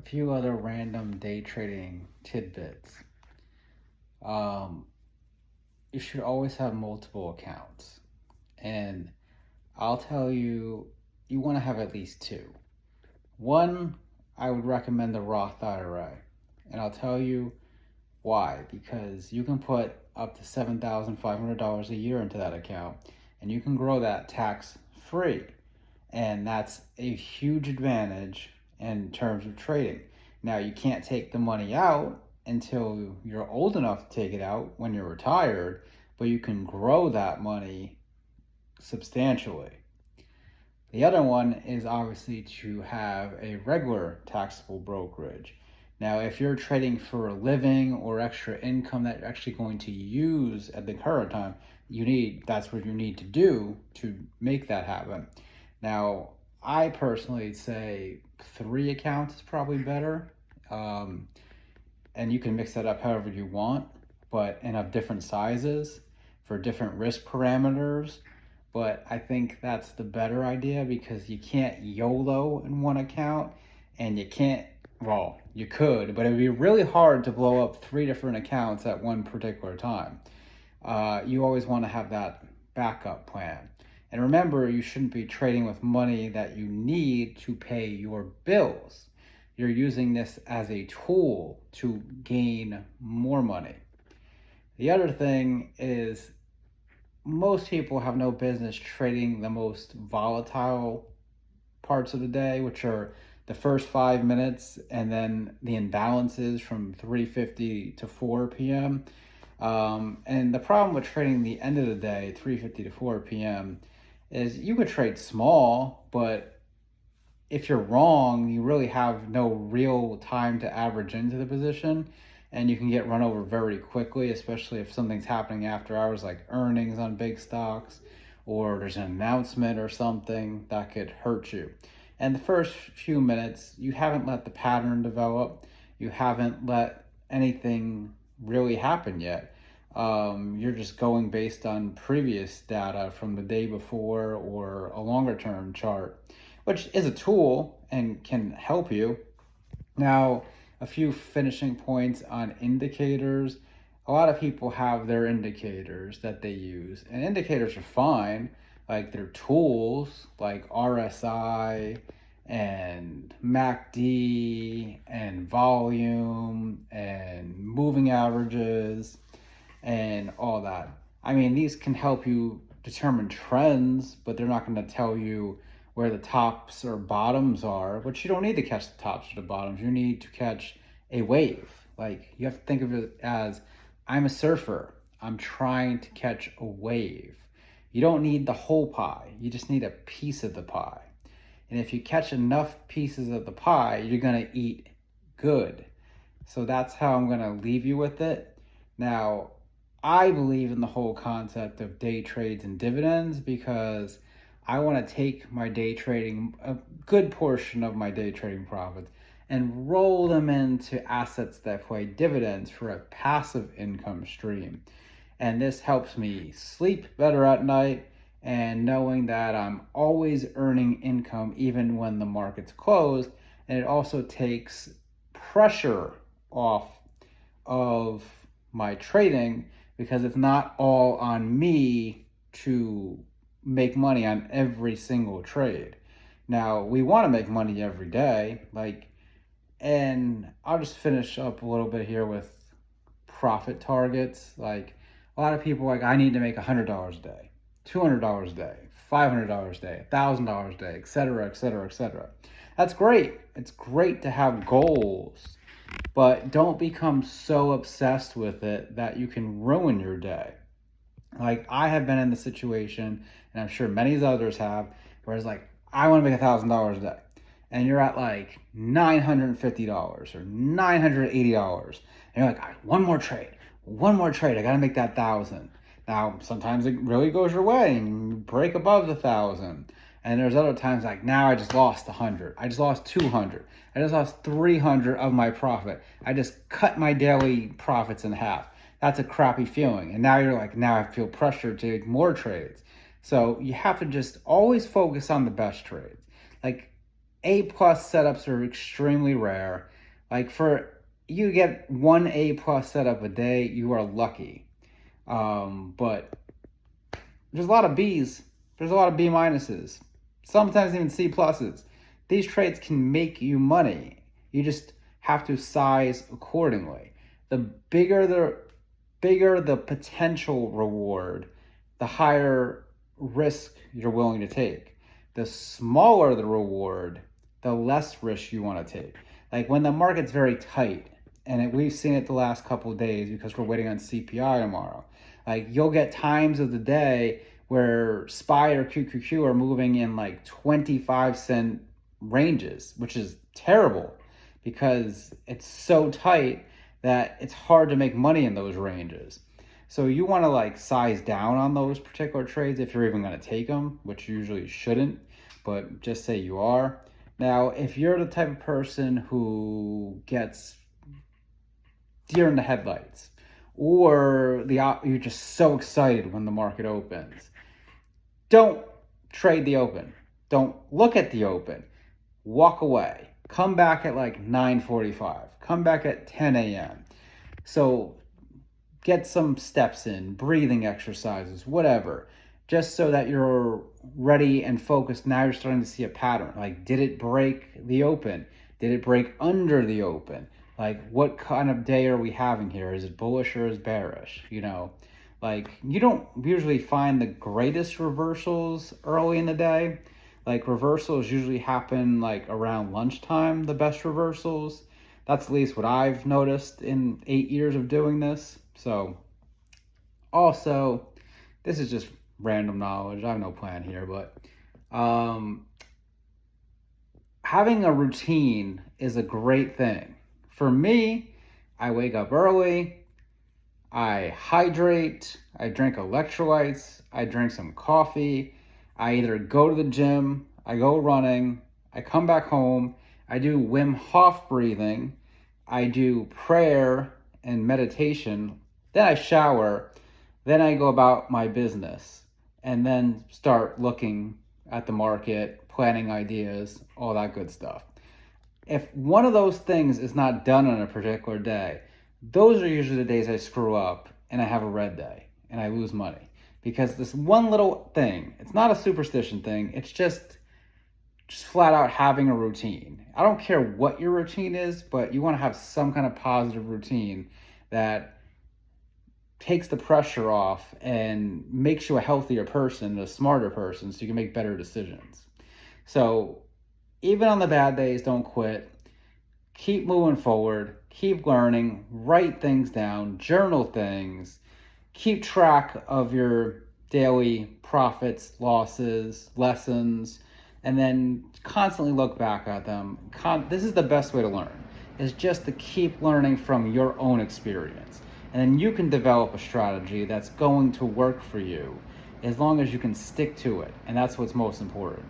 few other random day trading tidbits. Um, you should always have multiple accounts. And I'll tell you, you want to have at least two. One, I would recommend the Roth IRA. And I'll tell you why. Because you can put up to $7,500 a year into that account, and you can grow that tax free. And that's a huge advantage in terms of trading. Now, you can't take the money out until you're old enough to take it out when you're retired, but you can grow that money substantially. The other one is obviously to have a regular taxable brokerage. Now, if you're trading for a living or extra income that you're actually going to use at the current time, that's what you need to do to make that happen. Now, I personally say 3 accounts is probably better. And you can mix that up however you want, and of different sizes for different risk parameters. But I think that's the better idea because you can't YOLO in one account, and you can't, well, you could, but it would be really hard to blow up 3 different accounts at one particular time. You always want to have that backup plan. And remember, you shouldn't be trading with money that you need to pay your bills. You're using this as a tool to gain more money. The other thing is most people have no business trading the most volatile parts of the day, which are the first 5 minutes and then the imbalances from 3:50 to 4 p.m. And the problem with trading the end of the day, 3:50 to 4 p.m., is you could trade small, but if you're wrong, you really have no real time to average into the position, and you can get run over very quickly, especially if something's happening after hours, like earnings on big stocks, or there's an announcement or something that could hurt you. And the first few minutes, you haven't let the pattern develop. You haven't let anything really happen yet. You're just going based on previous data from the day before or a longer term chart, which is a tool and can help you. Now, a few finishing points on indicators. A lot of people have their indicators that they use, and indicators are fine. Like they're tools like RSI and MACD and volume and moving averages and all that. I mean, these can help you determine trends, but they're not going to tell you where the tops or bottoms are, which you don't need to catch the tops or the bottoms. You need to catch a wave. Like, you have to think of it as, I'm a surfer. I'm trying to catch a wave. You don't need the whole pie. You just need a piece of the pie. And if you catch enough pieces of the pie, you're going to eat good. So that's how I'm going to leave you with it. Now, I believe in the whole concept of day trades and dividends because I want to take my day trading, a good portion of my day trading profits, and roll them into assets that pay dividends for a passive income stream. And this helps me sleep better at night, and knowing that I'm always earning income even when the market's closed. And it also takes pressure off of my trading because it's not all on me to make money on every single trade. Now, we want to make money every day, and I'll just finish up a little bit here with profit targets. Like, a lot of people I need to make $100 a day, $200 a day, $500 a day, $1,000 a day, etc., etc., etc. That's great. It's great to have goals, but don't become so obsessed with it that you can ruin your day. Like, I have been in the situation, and I'm sure many others have, where it's like, I want to make $1,000 a day. And you're at like $950 or $980. And you're like, one more trade. I got to make that 1,000. Now, sometimes it really goes your way and you break above the 1,000. And there's other times like, now I just lost 100. I just lost 200. I just lost 300 of my profit. I just cut my daily profits in half. That's a crappy feeling. And now you're like, now I feel pressure to make more trades. So you have to just always focus on the best trades. Like, A+ setups are extremely rare. Like for you get 1 A+ setup a day, you are lucky. But there's a lot of B's. There's a lot of B minuses. Sometimes even C pluses. These trades can make you money. You just have to size accordingly. The bigger the potential reward, the higher risk you're willing to take. The smaller the reward, the less risk you want to take. Like when the market's very tight, and we've seen it the last couple of days because we're waiting on CPI tomorrow. Like you'll get times of the day where SPY or QQQ are moving in like 25-cent ranges, which is terrible because it's so tight that it's hard to make money in those ranges. So you want to like size down on those particular trades if you're even going to take them, which you usually shouldn't, but just say you are. Now, if you're the type of person who gets deer in the headlights, or you're just so excited when the market opens, don't trade the open. Don't look at the open. Walk away. Come back at like 9:45. Come back at 10 a.m. So get some steps in, breathing exercises, whatever, just so that you're ready and focused. Now you're starting to see a pattern. Like, did it break the open? Did it break under the open? Like, what kind of day are we having here? Is it bullish or is bearish? You know, like, you don't usually find the greatest reversals early in the day. Like, reversals usually happen like around lunchtime, the best reversals. That's at least what I've noticed in 8 years of doing this. So, also, this is just random knowledge. I have no plan here, but having a routine is a great thing. For me, I wake up early, I hydrate, I drink electrolytes, I drink some coffee, I either go to the gym, I go running, I come back home, I do Wim Hof breathing, I do prayer and meditation, then I shower, then I go about my business, and then start looking at the market, planning ideas, all that good stuff. If one of those things is not done on a particular day, those are usually the days I screw up and I have a red day and I lose money. Because this one little thing, it's not a superstition thing, it's just flat out having a routine. I don't care what your routine is, but you want to have some kind of positive routine that takes the pressure off and makes you a healthier person, a smarter person, so you can make better decisions. So even on the bad days, don't quit. Keep moving forward. Keep learning. Write things down. Journal things. Keep track of your daily profits, losses, lessons, and then constantly look back at them. This is the best way to learn, is just to keep learning from your own experience. And then you can develop a strategy that's going to work for you as long as you can stick to it. And that's what's most important.